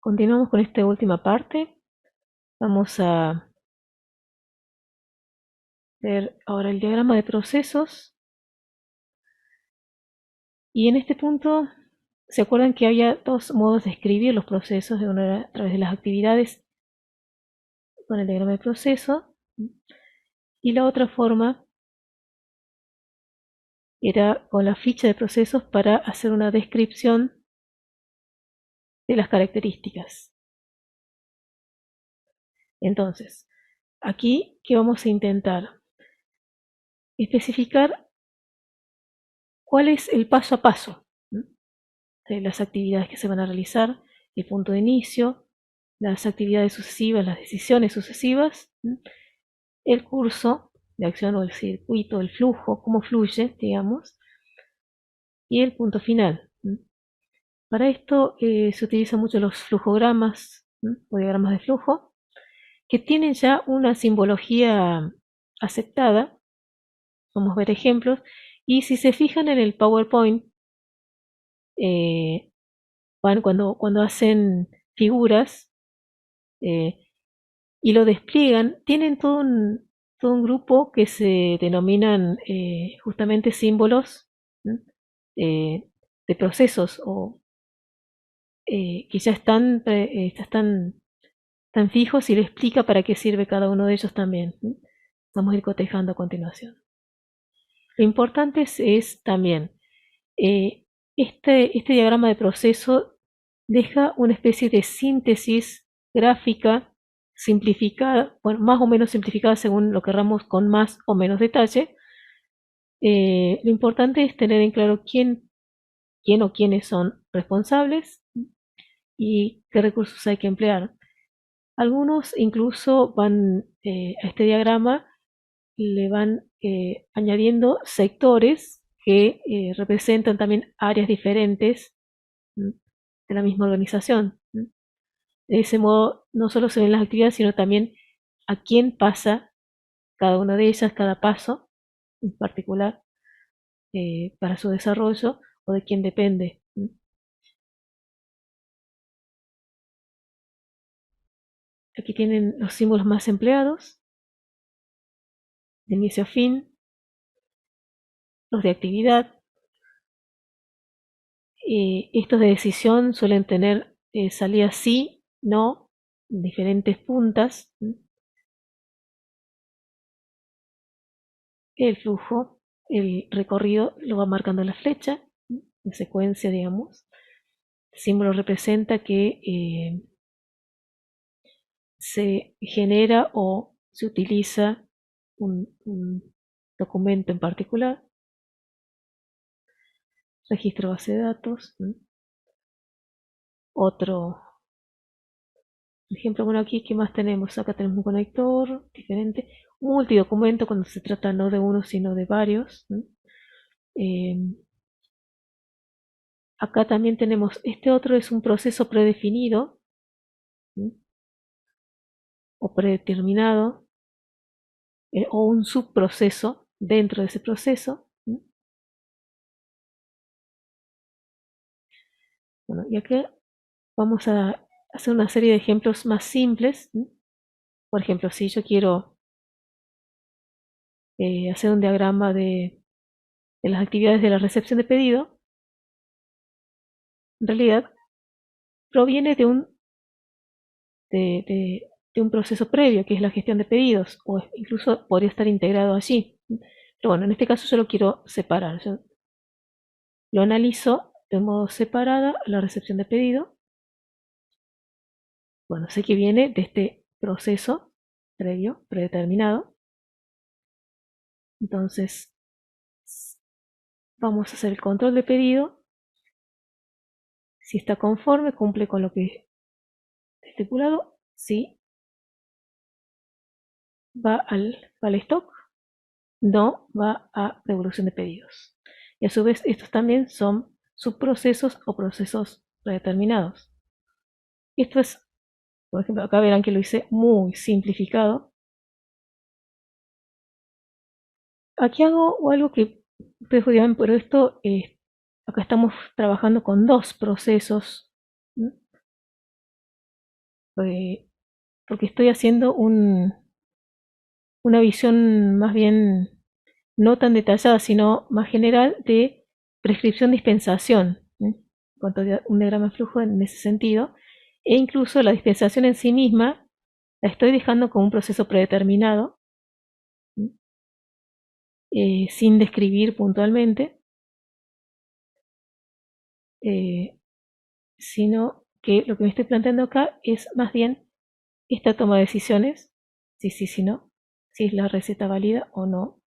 Continuamos con esta última parte. Vamos a ver ahora el diagrama de procesos. Y en este punto, ¿se acuerdan que había dos modos de escribir los procesos? Uno era a través de las actividades con el diagrama de proceso, y la otra forma era con la ficha de procesos para hacer una descripción de las características. Entonces, aquí, ¿qué vamos a intentar? Especificar cuál es el paso a paso de las actividades que se van a realizar, el punto de inicio, las actividades sucesivas, las decisiones sucesivas, el curso de acción o el circuito, el flujo, cómo fluye, digamos, y el punto final. Para esto se utilizan mucho los flujogramas o diagramas de flujo, que tienen ya una simbología aceptada. Vamos a ver ejemplos. Y si se fijan en el PowerPoint, cuando hacen figuras y lo despliegan, tienen todo un grupo que se denominan justamente símbolos de procesos o que ya están fijos y le explica para qué sirve cada uno de ellos también. Vamos a ir cotejando a continuación. Lo importante es también, este diagrama de proceso deja una especie de síntesis gráfica simplificada, bueno, más o menos simplificada según lo querramos, con más o menos detalle. Lo importante es tener en claro quién o quiénes son responsables y qué recursos hay que emplear. Algunos incluso van a este diagrama, le van añadiendo sectores que representan también áreas diferentes de la misma organización. De ese modo, no solo se ven las actividades, sino también a quién pasa cada una de ellas, cada paso en particular para su desarrollo o de quién depende. Aquí tienen los símbolos más empleados, de inicio a fin, los de actividad. Estos de decisión suelen tener salidas sí, no, diferentes puntas. El flujo, el recorrido lo va marcando la flecha, en secuencia, digamos. El símbolo representa que se genera o se utiliza un documento en particular, registro base de datos. Otro ejemplo, bueno, aquí, ¿qué más tenemos? Acá tenemos un conector diferente, un multidocumento cuando se trata no de uno, sino de varios. Acá también tenemos, este otro es un proceso predefinido o predeterminado o un subproceso dentro de ese proceso. Bueno, y acá vamos a hacer una serie de ejemplos más simples. Por ejemplo, si yo quiero hacer un diagrama de las actividades de la recepción de pedido, en realidad proviene de un proceso previo, que es la gestión de pedidos, o incluso podría estar integrado allí. Pero bueno, en este caso yo lo quiero separar. Yo lo analizo de modo separado la recepción de pedido. Bueno, sé que viene de este proceso previo, predeterminado. Entonces, vamos a hacer el control de pedido. Si está conforme, cumple con lo que está estipulado. Sí, va al stock. No va a devolución de pedidos. Y a su vez, estos también son subprocesos o procesos predeterminados. Esto es, por ejemplo, acá verán que lo hice muy simplificado. Aquí hago algo que ustedes dirán, pero esto, acá estamos trabajando con dos procesos, ¿no? Porque estoy haciendo una visión más bien no tan detallada, sino más general de prescripción-dispensación, ¿eh? En cuanto a un diagrama de flujo en ese sentido, e incluso la dispensación en sí misma la estoy dejando como un proceso predeterminado, sin describir puntualmente, eh, sino que lo que me estoy planteando acá es más bien esta toma de decisiones, si sí, si no, si es la receta válida o no.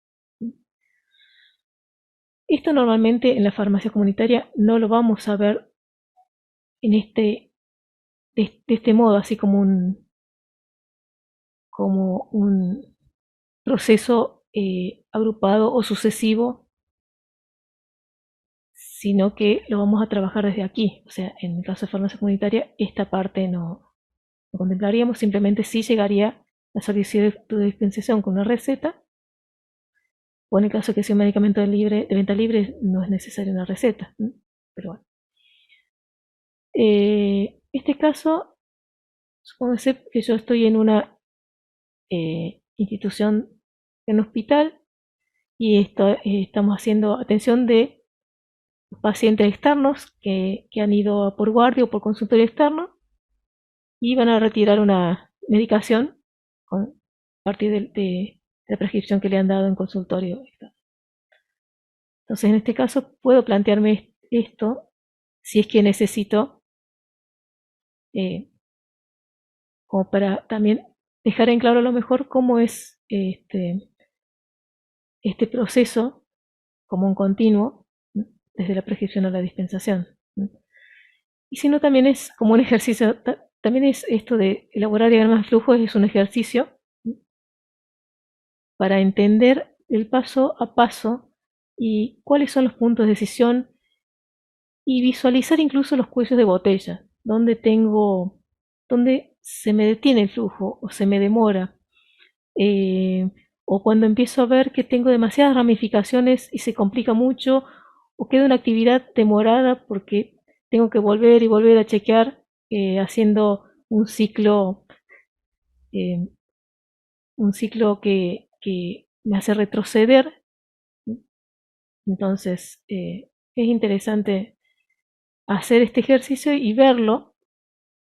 Esto normalmente en la farmacia comunitaria no lo vamos a ver en de este modo, así como un proceso agrupado o sucesivo, sino que lo vamos a trabajar desde aquí. O sea, en el caso de farmacia comunitaria, esta parte no lo contemplaríamos, simplemente si llegaría la solicitud de dispensación con una receta, o en el caso que sea un medicamento de venta libre, no es necesaria una receta. Pero bueno. Este caso, supóngase que yo estoy en una institución, en un hospital, y estamos haciendo atención de pacientes externos que han ido por guardia o por consultorio externo y van a retirar una medicación a partir de la prescripción que le han dado en consultorio externo. Entonces, en este caso, puedo plantearme esto si es que necesito, eh, como para también dejar en claro a lo mejor cómo es este proceso como un continuo, ¿no? Desde la prescripción a la dispensación, ¿no? Y si no, también es como un ejercicio, también es esto de elaborar diagramas de flujo, es un ejercicio, ¿no? Para entender el paso a paso y cuáles son los puntos de decisión y visualizar incluso los cuellos de botella, donde se me detiene el flujo o se me demora, eh, o cuando empiezo a ver que tengo demasiadas ramificaciones y se complica mucho, o queda una actividad demorada porque tengo que volver y volver a chequear, haciendo eh, un ciclo que me hace retroceder. Entonces, es interesante hacer este ejercicio y verlo,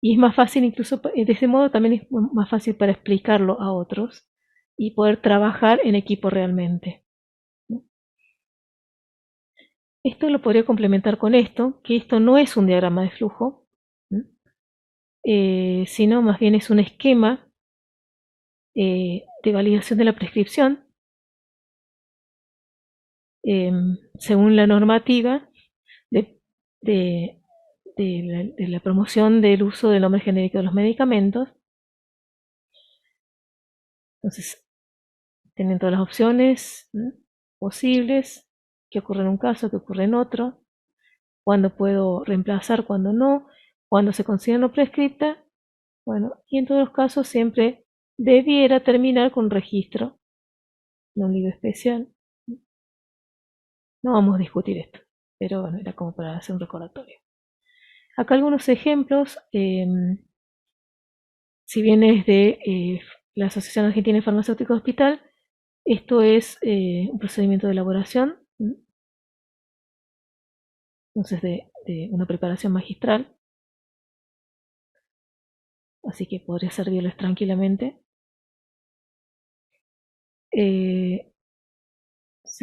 y es más fácil incluso, de ese modo también es más fácil para explicarlo a otros y poder trabajar en equipo realmente, ¿no? Esto lo podría complementar con esto, que esto no es un diagrama de flujo, ¿no? Sino más bien es un esquema de validación de la prescripción, según la normativa de, de, de la promoción del uso del nombre genérico de los medicamentos. Entonces, tienen todas las opciones, ¿no?, posibles, qué ocurre en un caso, qué ocurre en otro, cuándo puedo reemplazar, cuándo no, cuándo se considera no prescripta. Bueno, y en todos los casos siempre debiera terminar con un registro, no un libro especial. No vamos a discutir esto, pero bueno, era como para hacer un recordatorio. Acá algunos ejemplos, si bien es de la Asociación Argentina de Farmacéuticos Hospital, esto es un procedimiento de elaboración, entonces de una preparación magistral, así que podría servirles tranquilamente. Se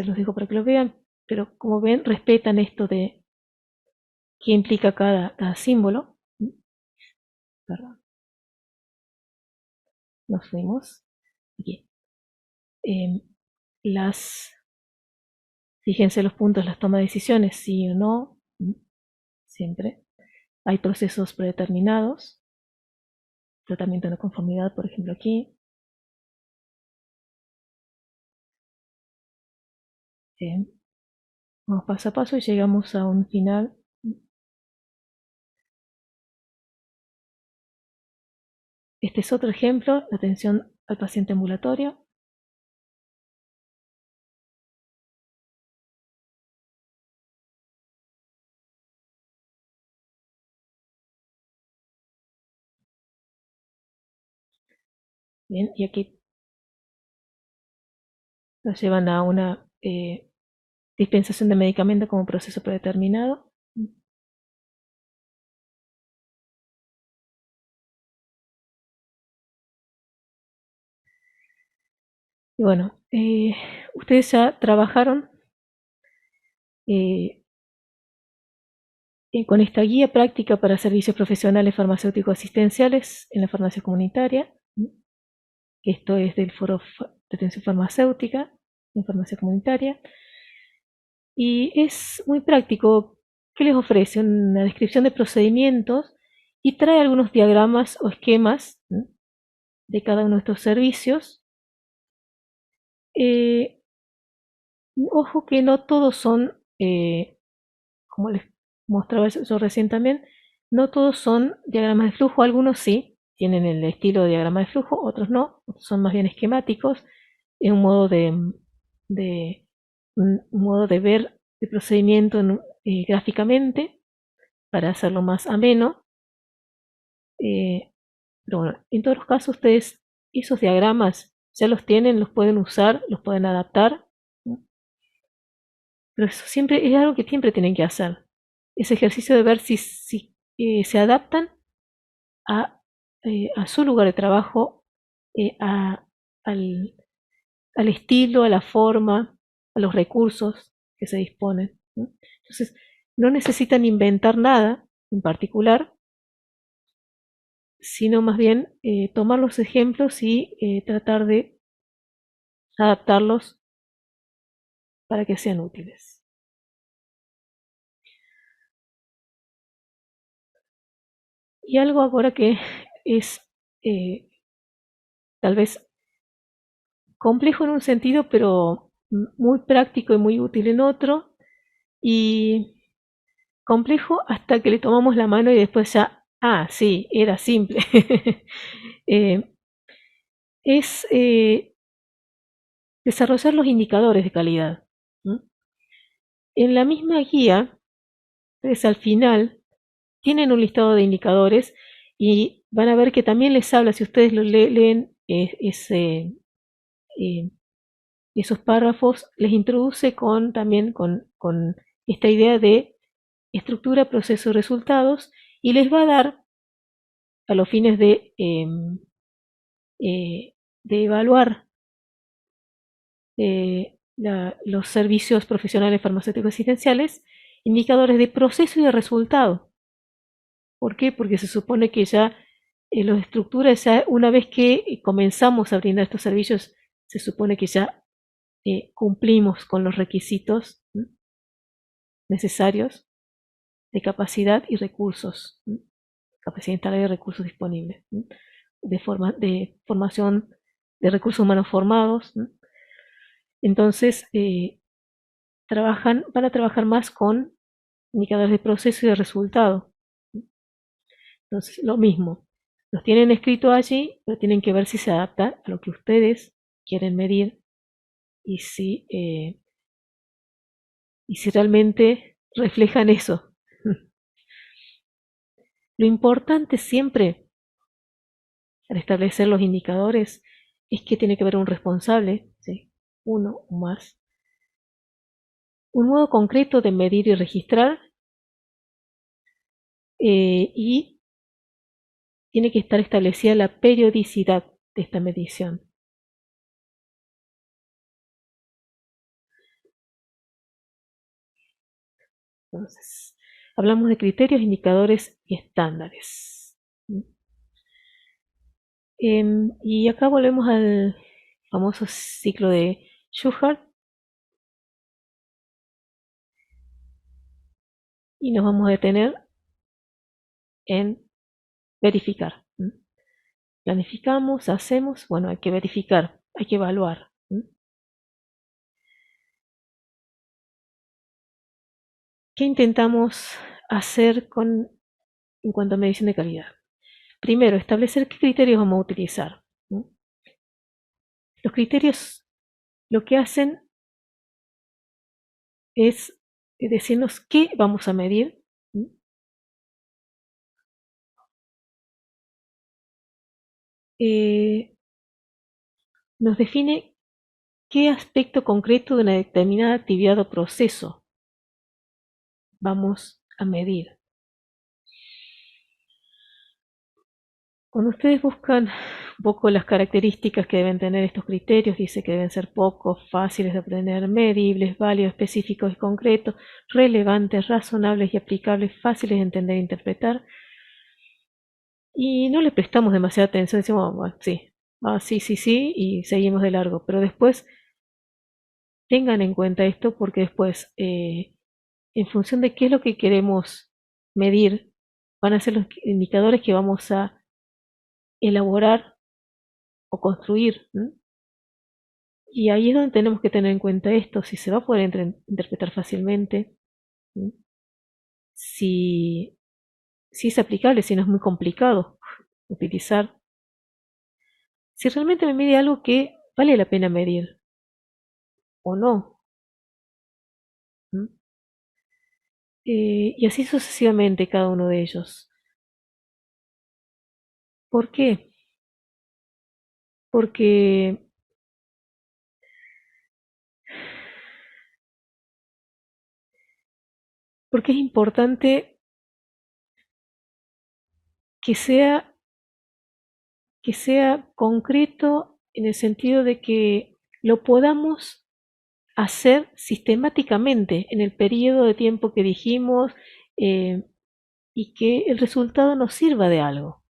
los dejo para que lo vean, pero como ven, respetan esto de qué implica cada símbolo. Perdón, nos fuimos. Aquí. Eh, las, fíjense los puntos, las tomas de decisiones, sí o no, siempre. Hay procesos predeterminados, tratamiento de no conformidad, por ejemplo, aquí. Vamos paso a paso y llegamos a un final. Este es otro ejemplo, la atención al paciente ambulatorio. Bien, y aquí nos llevan a una dispensación de medicamento como proceso predeterminado. Y bueno, ustedes ya trabajaron eh, con esta guía práctica para servicios profesionales farmacéuticos asistenciales en la farmacia comunitaria. Esto es del Foro de Atención Farmacéutica en farmacia comunitaria. Y es muy práctico. ¿Qué les ofrece? Una descripción de procedimientos y trae algunos diagramas o esquemas, ¿no?, de cada uno de estos servicios. Eh, Ojo que no todos son, como les mostraba yo recién también, no todos son diagramas de flujo, algunos sí, tienen el estilo de diagrama de flujo, otros no, otros son más bien esquemáticos, es un modo un modo de ver el procedimiento gráficamente para hacerlo más ameno. Pero bueno, en todos los casos ustedes esos diagramas ya los tienen, los pueden usar, los pueden adaptar, ¿no? Pero eso siempre es algo que siempre tienen que hacer. Ese ejercicio de ver si se adaptan a, a su lugar de trabajo, eh, a- al, al estilo, a la forma, a los recursos que se disponen, ¿no? Entonces, no necesitan inventar nada en particular, sino más bien tomar los ejemplos y tratar de adaptarlos para que sean útiles. Y algo ahora que es eh, tal vez complejo en un sentido, pero muy práctico y muy útil en otro, y complejo hasta que le tomamos la mano y después ya, ah, sí, era simple. Eh, es desarrollar los indicadores de calidad, ¿no? En la misma guía, pues al final tienen un listado de indicadores y van a ver que también les habla, si ustedes lo leen eh, esos párrafos, les introduce también con esta idea de estructura, proceso, resultados, y les va a dar, a los fines de evaluar los servicios profesionales farmacéuticos asistenciales, indicadores de proceso y de resultado. ¿Por qué? Porque se supone que ya los estructuras, ya una vez que comenzamos a brindar estos servicios, se supone que ya cumplimos con los requisitos, ¿no?, necesarios de capacidad y recursos, ¿no?, capacidad instalada y recursos disponibles, ¿no?, de formación de recursos humanos formados, ¿no? Entonces, van a trabajar más con indicadores de proceso y de resultado. Entonces, lo mismo, los tienen escrito allí, pero tienen que ver si se adapta a lo que ustedes quieren medir y si realmente reflejan eso. Lo importante siempre al establecer los indicadores es que tiene que haber un responsable, ¿sí?, uno o más, un modo concreto de medir y registrar, y tiene que estar establecida la periodicidad de esta medición. Entonces, hablamos de criterios, indicadores y estándares. Y acá volvemos al famoso ciclo de Schuhart y nos vamos a detener en verificar. Planificamos, hacemos, bueno, hay que verificar, hay que evaluar. ¿Qué intentamos hacer en cuanto a medición de calidad? Primero, establecer qué criterios vamos a utilizar, ¿no? Los criterios lo que hacen es decirnos qué vamos a medir, ¿no? nos define qué aspecto concreto de una determinada actividad o proceso vamos a medir. Cuando ustedes buscan un poco las características que deben tener estos criterios, dice que deben ser pocos, fáciles de aprender, medibles, válidos, específicos y concretos, relevantes, razonables y aplicables, fáciles de entender e interpretar. Y no le prestamos demasiada atención, decimos, bueno, sí, sí, y seguimos de largo. Pero después tengan en cuenta esto porque después, en función de qué es lo que queremos medir, van a ser los indicadores que vamos a elaborar o construir. Y ahí es donde tenemos que tener en cuenta esto, si se va a poder interpretar fácilmente, si, si es aplicable, si no es muy complicado utilizar, si realmente me mide algo que vale la pena medir o no. Y así sucesivamente cada uno de ellos. ¿Por qué? Porque, porque es importante que sea, que sea concreto en el sentido de que lo podamos hacer sistemáticamente en el periodo de tiempo que dijimos, eh, y que el resultado nos sirva de algo.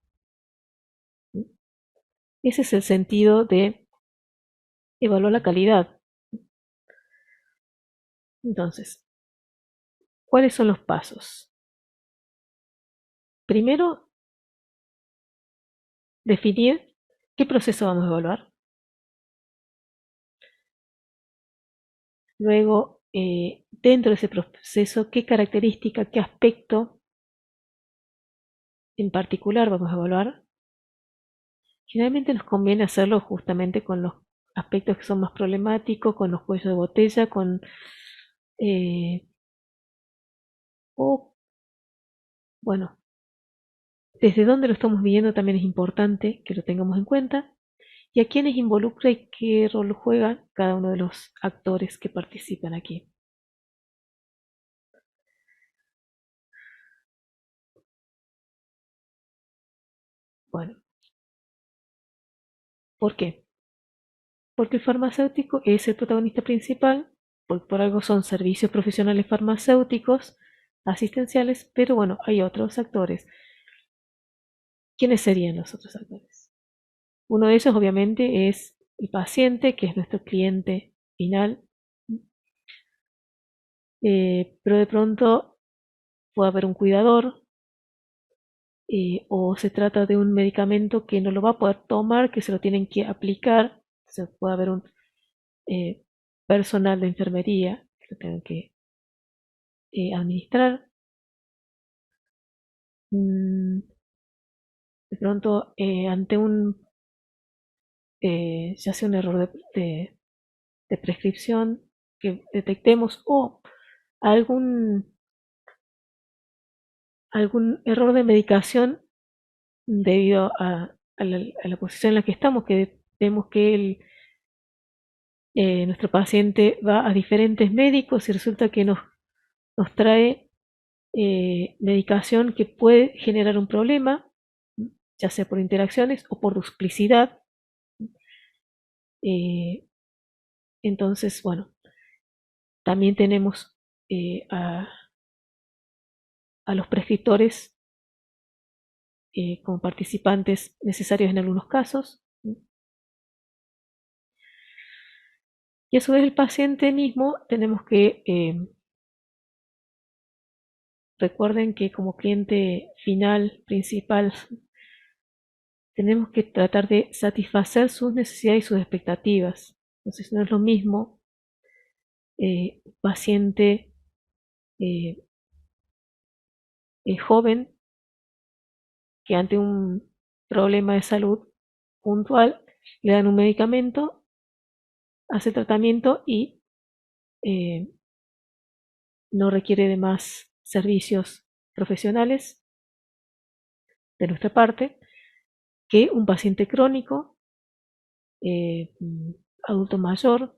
Ese es el sentido de evaluar la calidad. Entonces, ¿cuáles son los pasos? Primero, definir qué proceso vamos a evaluar. Luego, dentro de ese proceso, qué característica, qué aspecto en particular vamos a evaluar. Generalmente nos conviene hacerlo justamente con los aspectos que son más problemáticos, con los cuellos de botella, eh, o, bueno, desde dónde lo estamos viendo también es importante que lo tengamos en cuenta, y a quiénes involucra y qué rol juega cada uno de los actores que participan aquí. Bueno, ¿por qué? Porque el farmacéutico es el protagonista principal, por algo son servicios profesionales farmacéuticos, asistenciales, pero bueno, hay otros actores. ¿Quiénes serían los otros actores? Uno de ellos obviamente es el paciente, que es nuestro cliente final, pero de pronto puede haber un cuidador, o se trata de un medicamento que no lo va a poder tomar, que se lo tienen que aplicar, se puede haber un eh, personal de enfermería que lo tengan que administrar. Mm, de pronto, ante ya sea un error de prescripción que detectemos o algún, algún error de medicación debido a la posición en la que estamos, que vemos que nuestro paciente va a diferentes médicos y resulta que nos trae medicación que puede generar un problema, ya sea por interacciones o por duplicidad. Eh, entonces, bueno, también tenemos a los prescriptores como participantes necesarios en algunos casos. Y a su vez el paciente mismo tenemos que, recuerden que como cliente final, principal, tenemos que tratar de satisfacer sus necesidades y sus expectativas. Entonces no es lo mismo un paciente eh, joven que ante un problema de salud puntual le dan un medicamento, hace tratamiento y eh, no requiere de más servicios profesionales de nuestra parte que un paciente crónico adulto mayor,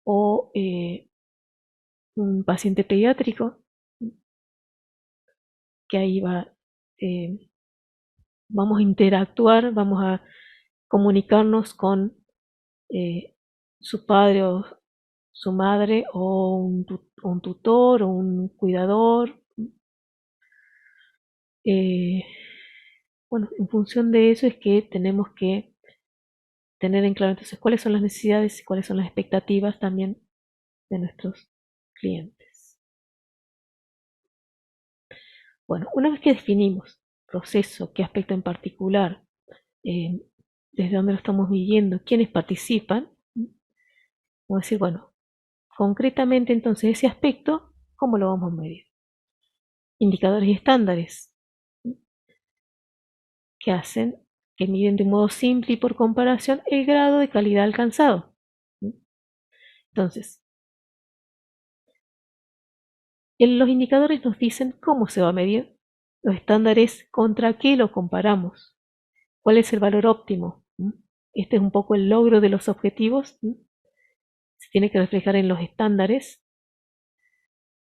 o un paciente pediátrico, que ahí vamos a interactuar, vamos a comunicarnos con su padre o su madre o un tutor o un cuidador. Eh, bueno, en función de eso es que tenemos que tener en claro entonces cuáles son las necesidades y cuáles son las expectativas también de nuestros clientes. Bueno, una vez que definimos proceso, qué aspecto en particular, eh, desde dónde lo estamos midiendo, quiénes participan, vamos a decir, bueno, concretamente entonces ese aspecto, ¿cómo lo vamos a medir? Indicadores y estándares que hacen, que miden de un modo simple y por comparación el grado de calidad alcanzado. Entonces, los indicadores nos dicen cómo se va a medir, los estándares contra qué lo comparamos, cuál es el valor óptimo. Este es un poco el logro de los objetivos, se tiene que reflejar en los estándares,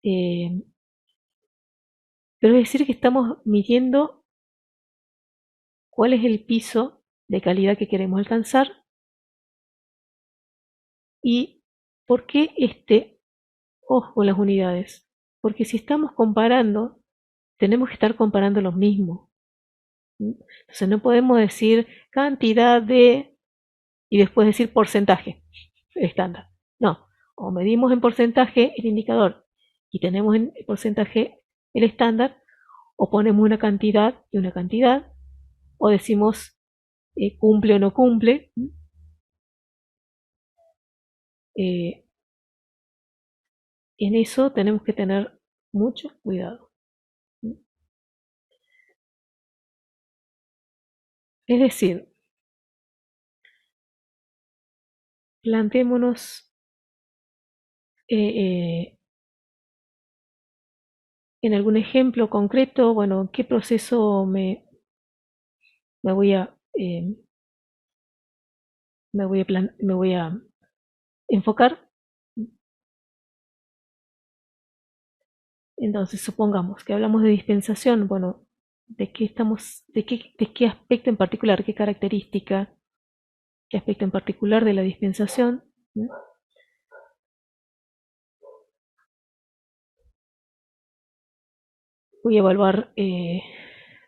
pero es decir que estamos midiendo cuál es el piso de calidad que queremos alcanzar y por qué ojo con las unidades. Porque si estamos comparando, tenemos que estar comparando los mismos. Entonces no podemos decir cantidad de y después decir porcentaje estándar. No, o medimos en porcentaje el indicador y tenemos en porcentaje el estándar, o ponemos una cantidad y una cantidad, o decimos cumple o no cumple. Eh, en eso tenemos que tener mucho cuidado. Es decir, planteémonos eh, en algún ejemplo concreto, bueno, qué proceso me voy a, me voy a enfocar. Entonces, supongamos que hablamos de dispensación, bueno, de qué aspecto en particular, qué característica, qué aspecto en particular de la dispensación, ¿no? Voy a evaluar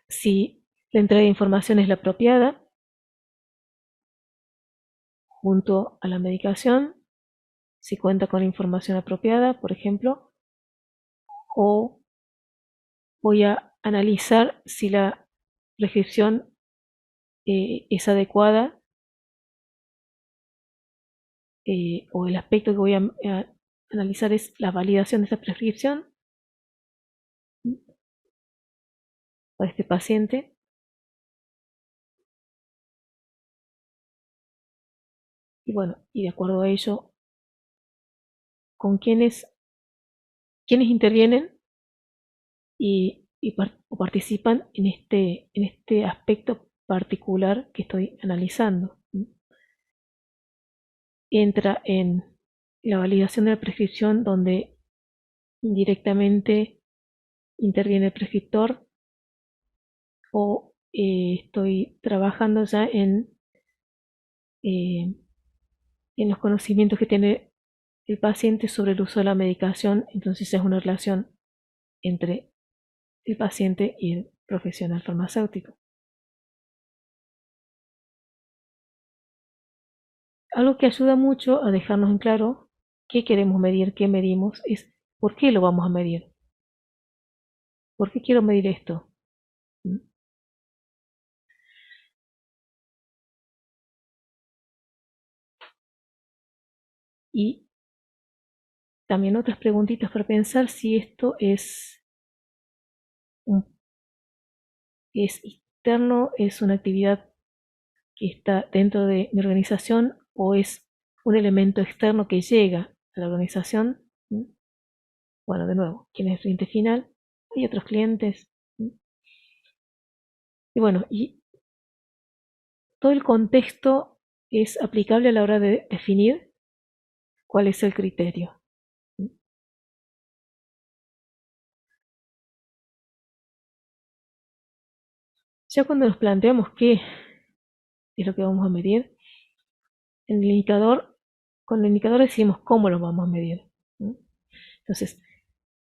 si la entrega de información es la apropiada junto a la medicación, si cuenta con información apropiada, por ejemplo, o voy a analizar si la prescripción es adecuada, o el aspecto que voy a analizar es la validación de esa prescripción para este paciente. Y bueno, y de acuerdo a ello, con quiénes intervienen o participan en este aspecto particular que estoy analizando. Entra en la validación de la prescripción, donde indirectamente interviene el prescriptor, o estoy trabajando ya eh, en los conocimientos que tiene el paciente sobre el uso de la medicación. Entonces es una relación entre el paciente y el profesional farmacéutico. Algo que ayuda mucho a dejarnos en claro qué queremos medir, qué medimos, es por qué lo vamos a medir. ¿Por qué quiero medir esto? Y también otras preguntitas para pensar si esto es externo, es una actividad que está dentro de mi organización, o es un elemento externo que llega a la organización. Bueno, de nuevo, ¿quién es el cliente final? Hay otros clientes. Y bueno, y todo el contexto es aplicable a la hora de definir cuál es el criterio. Ya cuando nos planteamos qué es lo que vamos a medir, en el indicador, con el indicador decimos cómo lo vamos a medir. Entonces,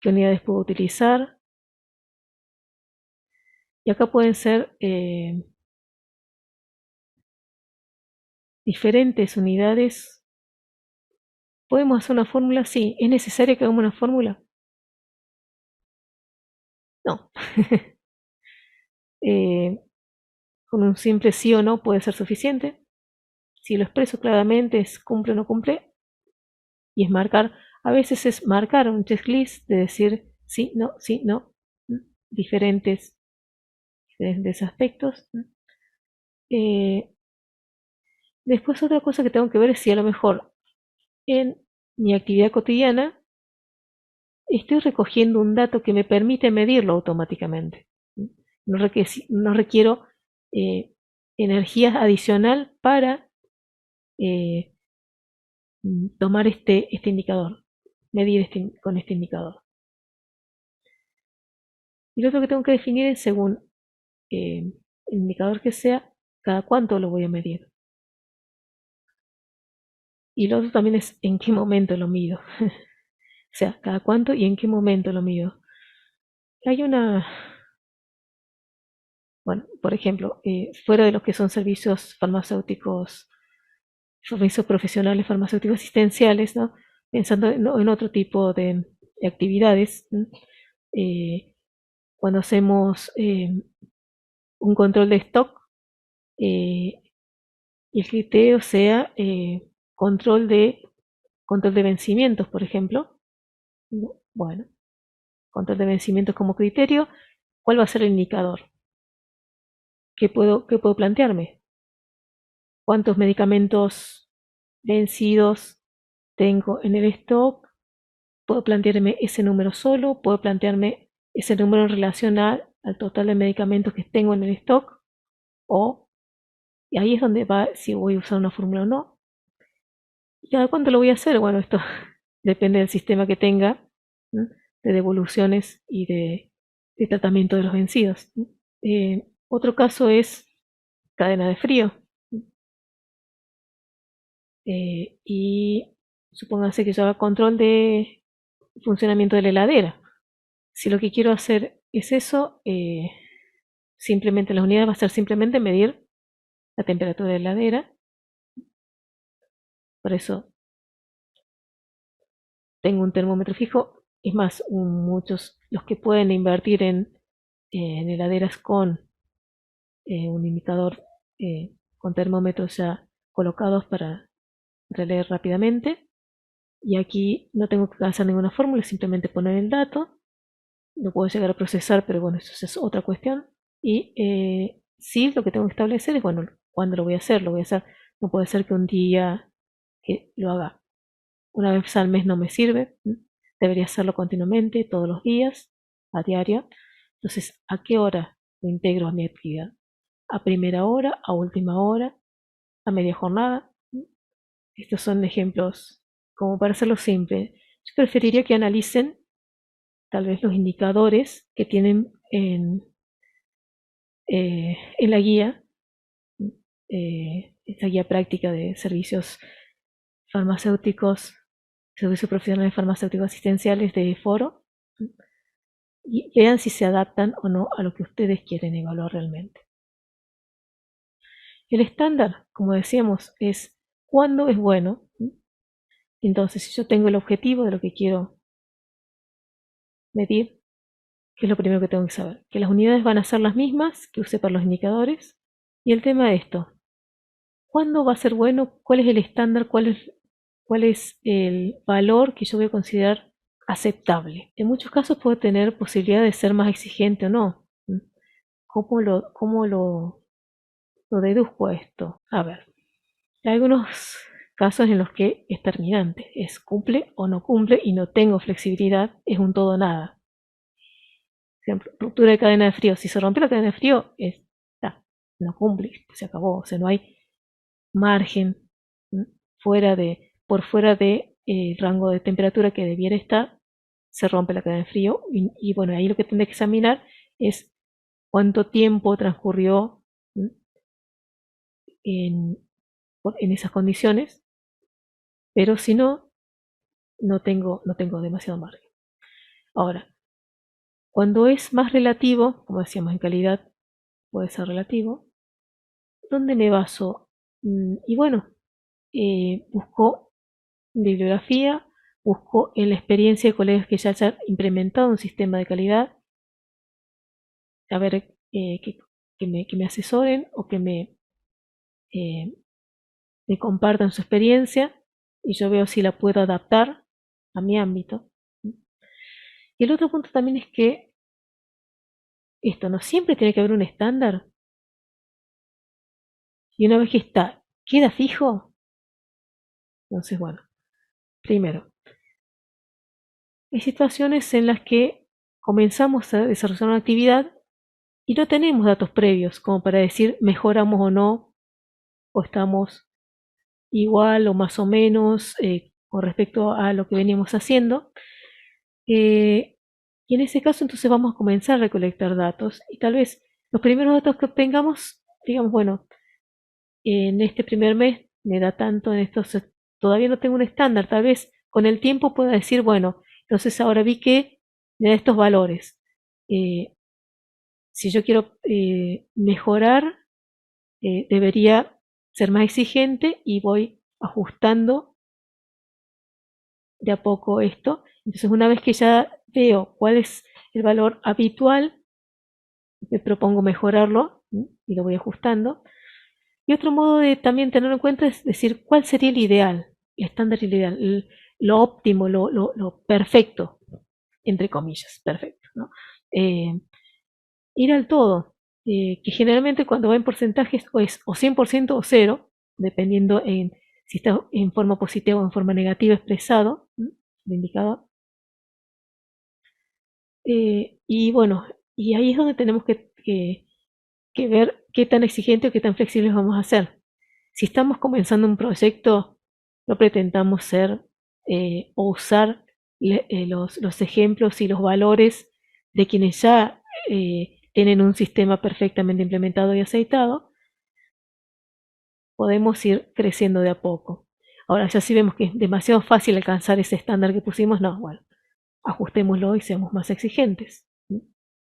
¿qué unidades puedo utilizar? Y acá pueden ser diferentes unidades. ¿Podemos hacer una fórmula? Sí. ¿Es necesario que hagamos una fórmula? No. Con un simple sí o no puede ser suficiente. Si lo expreso claramente es cumple o no cumple. Y es marcar, a veces es marcar un checklist de decir sí, no, diferentes aspectos. Después otra cosa que tengo que ver es si a lo mejor en mi actividad cotidiana estoy recogiendo un dato que me permite medirlo automáticamente. No requiero energía adicional para eh, tomar este indicador, medir con este indicador. Y lo otro que tengo que definir es según el indicador que sea, cada cuánto lo voy a medir. Y lo otro también es en qué momento lo mido. O sea, cada cuánto y en qué momento lo mido. Hay bueno, por ejemplo, fuera de lo que son servicios farmacéuticos, servicios profesionales farmacéuticos asistenciales, ¿no? Pensando en otro tipo de actividades, ¿no? Cuando hacemos un control de stock y el criterio sea control de vencimientos, por ejemplo. Bueno, control de vencimientos como criterio, ¿cuál va a ser el indicador? Qué puedo plantearme? ¿Cuántos medicamentos vencidos tengo en el stock? Puedo plantearme ese número solo, puedo plantearme ese número en relación al total de medicamentos que tengo en el stock, y ahí es donde va si voy a usar una fórmula o no. ¿Y cada cuánto lo voy a hacer? Bueno, esto depende del sistema que tenga, ¿no? De devoluciones y de tratamiento de los vencidos. Otro caso es cadena de frío. Y supóngase que yo haga control de funcionamiento de la heladera. Si lo que quiero hacer es eso, simplemente la unidad va a ser simplemente medir la temperatura de la heladera. Por eso tengo un termómetro fijo. Es más, muchos, los que pueden invertir en heladeras con un indicador con termómetros ya colocados para releer rápidamente. Y aquí no tengo que hacer ninguna fórmula, simplemente poner el dato. Lo puedo llegar a procesar, pero bueno, eso es otra cuestión. Y sí, lo que tengo que establecer es, bueno, ¿cuándo lo voy a hacer? Lo voy a hacer, no puede ser que un día que lo haga una vez al mes no me sirve. Debería hacerlo continuamente, todos los días, a diario. Entonces, ¿a qué hora lo integro a mi actividad? ¿A primera hora, a última hora, a media jornada? Estos son ejemplos como para hacerlo simple. Yo preferiría que analicen tal vez los indicadores que tienen en la guía, esta guía práctica de servicios farmacéuticos, servicios profesionales farmacéuticos asistenciales de foro, y vean si se adaptan o no a lo que ustedes quieren evaluar realmente. El estándar, como decíamos, es cuándo es bueno. Entonces, si yo tengo el objetivo de lo que quiero medir, ¿qué es lo primero que tengo que saber? Que las unidades van a ser las mismas que usé para los indicadores. Y el tema de esto, ¿cuándo va a ser bueno? ¿Cuál es el estándar? ¿Cuál es el valor que yo voy a considerar aceptable? En muchos casos puede tener posibilidad de ser más exigente o no. ¿Cómo lo deduzco a esto? A ver, hay algunos casos en los que es terminante, es cumple o no cumple y no tengo flexibilidad, es un todo o nada. Por ejemplo, ruptura de cadena de frío. Si se rompe la cadena de frío, está. no cumple, se acabó, o sea, no hay margen por fuera de rango de temperatura que debiera estar, se rompe la cadena de frío bueno, ahí lo que tendré que examinar es cuánto tiempo transcurrió en, en esas condiciones, pero si no, no tengo demasiado margen. Ahora, cuando es más relativo, como decíamos en calidad, puede ser relativo, ¿dónde me baso? Y bueno, busco bibliografía, busco en la experiencia de colegas que ya hayan implementado un sistema de calidad, a ver que me asesoren o que eh, me compartan su experiencia y yo veo si la puedo adaptar a mi ámbito. Y el otro punto también es que esto no siempre tiene que haber un estándar y una vez que está, queda fijo. Entonces, bueno, primero, hay situaciones en las que comenzamos a desarrollar una actividad y no tenemos datos previos como para decir mejoramos o no, o estamos igual o más o menos con respecto a lo que veníamos haciendo. Y en ese caso entonces vamos a comenzar a recolectar datos y tal vez los primeros datos que obtengamos, digamos, bueno, en este primer mes me da tanto, en estos todavía no tengo un estándar, tal vez con el tiempo pueda decir, bueno, entonces ahora vi que me da estos valores. Si yo quiero mejorar, debería ser más exigente y voy ajustando de a poco esto. Entonces, una vez que ya veo cuál es el valor habitual, me propongo mejorarlo y lo voy ajustando. Y otro modo de también tenerlo en cuenta es decir cuál sería el ideal, el estándar ideal, lo óptimo, lo perfecto, entre comillas, perfecto, ¿no? Ir al todo, que generalmente cuando va en porcentajes o es o 100% o cero, dependiendo si está en forma positiva o en forma negativa expresado, el indicador. Y bueno, y ahí es donde tenemos que ver qué tan exigente o qué tan flexibles vamos a hacer. Si estamos comenzando un proyecto, no pretendamos ser o usar los ejemplos y los valores de quienes ya tienen un sistema perfectamente implementado y aceitado. Podemos ir creciendo de a poco. Ahora, ya si vemos que es demasiado fácil alcanzar ese estándar que pusimos, no, bueno, ajustémoslo y seamos más exigentes.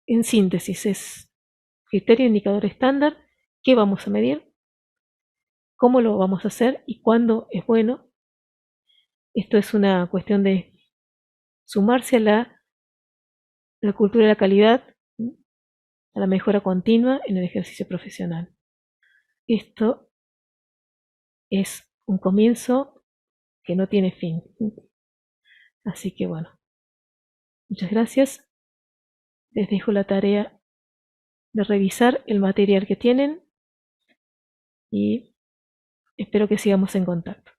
En síntesis, es criterio indicador estándar, qué vamos a medir, cómo lo vamos a hacer y cuándo es bueno. Esto es una cuestión de sumarse a la cultura de la calidad, a la mejora continua en el ejercicio profesional. Esto es un comienzo que no tiene fin. Así que bueno, muchas gracias. Les dejo la tarea de revisar el material que tienen y espero que sigamos en contacto.